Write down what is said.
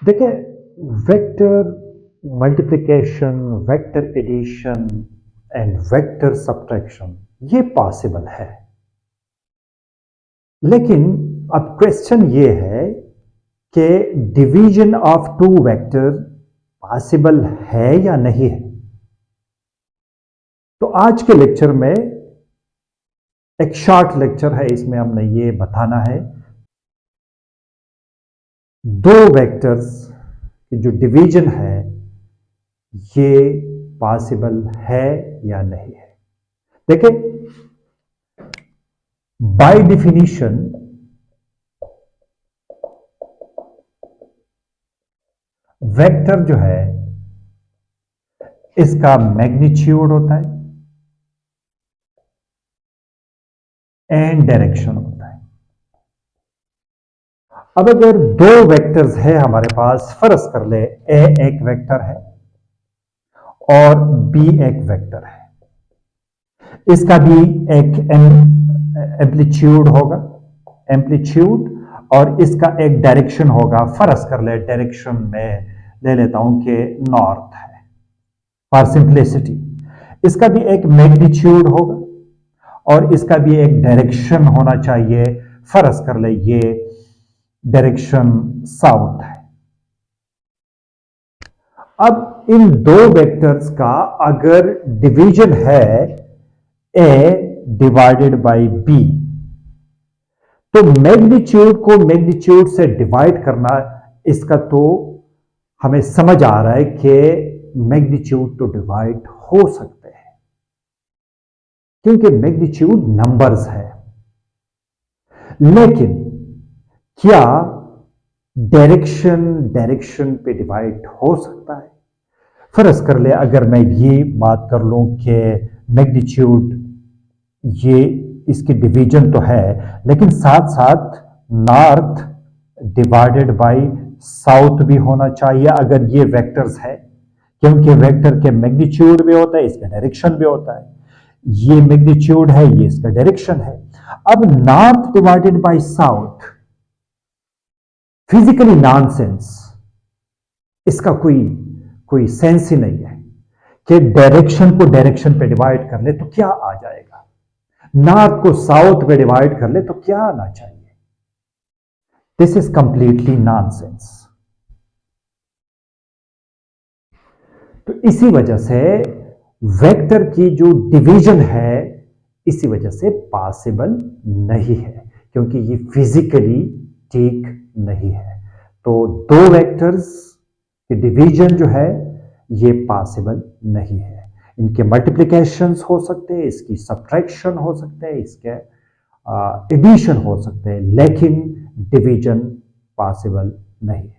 देखिए, vector multiplication, vector addition and vector subtraction ये possible है। लेकिन अब क्वेश्चन ये है कि division of two vector possible है या नहीं है। तो आज के लेक्चर में एक शॉर्ट लेक्चर है, इसमें हमने ये बताना है दो वेक्टर्स की जो डिवीजन है ये पॉसिबल है या नहीं है। देखिए, बाय डिफिनीशन वेक्टर जो है इसका मैग्नीट्यूड होता है एंड डायरेक्शन होता है। अब अगर दो वेक्टर्स है हमारे पास, फर्ज कर ले ए एक वेक्टर है और बी एक वेक्टर है, इसका भी एक एम्पलीट्यूड होगा, एम्पलीट्यूड, और इसका एक डायरेक्शन होगा। फर्ज कर ले डायरेक्शन में ले लेता हूं कि नॉर्थ है फॉर सिंप्लिसिटी। इसका भी एक मैग्नीट्यूड होगा और इसका भी एक डायरेक्शन होना चाहिए। फर्ज कर ले ये डायरेक्शन साउथ है। अब इन दो वेक्टर्स का अगर डिवीजन है ए डिवाइडेड बाय बी, तो मैग्नीट्यूड को मैग्नीट्यूड से डिवाइड करना, इसका तो हमें समझ आ रहा है कि मैग्नीट्यूड तो डिवाइड हो सकते हैं क्योंकि मैग्नीट्यूड नंबर्स है। लेकिन क्या डायरेक्शन डायरेक्शन पे डिवाइड हो सकता है? फर्ज कर ले अगर मैं ये बात कर लूं कि मैग्नीट्यूड ये इसकी डिवीजन तो है, लेकिन साथ साथ नॉर्थ डिवाइडेड बाय साउथ भी होना चाहिए अगर ये वेक्टर्स है, क्योंकि वेक्टर के मैग्नीट्यूड भी होता है, इसका डायरेक्शन भी होता है। ये मैग्नीट्यूड है, ये इसका डायरेक्शन है। अब north divided by south physically nonsense, इसका कोई कोई सेंस ही नहीं है कि डायरेक्शन को डायरेक्शन पे डिवाइड कर ले तो क्या आ जाएगा, नॉर्थ को साउथ पे डिवाइड कर ले तो क्या आना चाहिए। This is completely nonsense. तो इसी वजह से वेक्टर की जो डिवीजन है इसी वजह से पॉसिबल नहीं है, क्योंकि ये फिजिकली ठीक नहीं है। तो दो वेक्टर्स की डिवीजन जो है ये पॉसिबल नहीं है। इनके मल्टीप्लिकेशंस हो सकते हैं, इसकी सब्ट्रैक्शन हो सकते हैं, इसके एडिशन हो सकते हैं, लेकिन डिवीजन पॉसिबल नहीं है।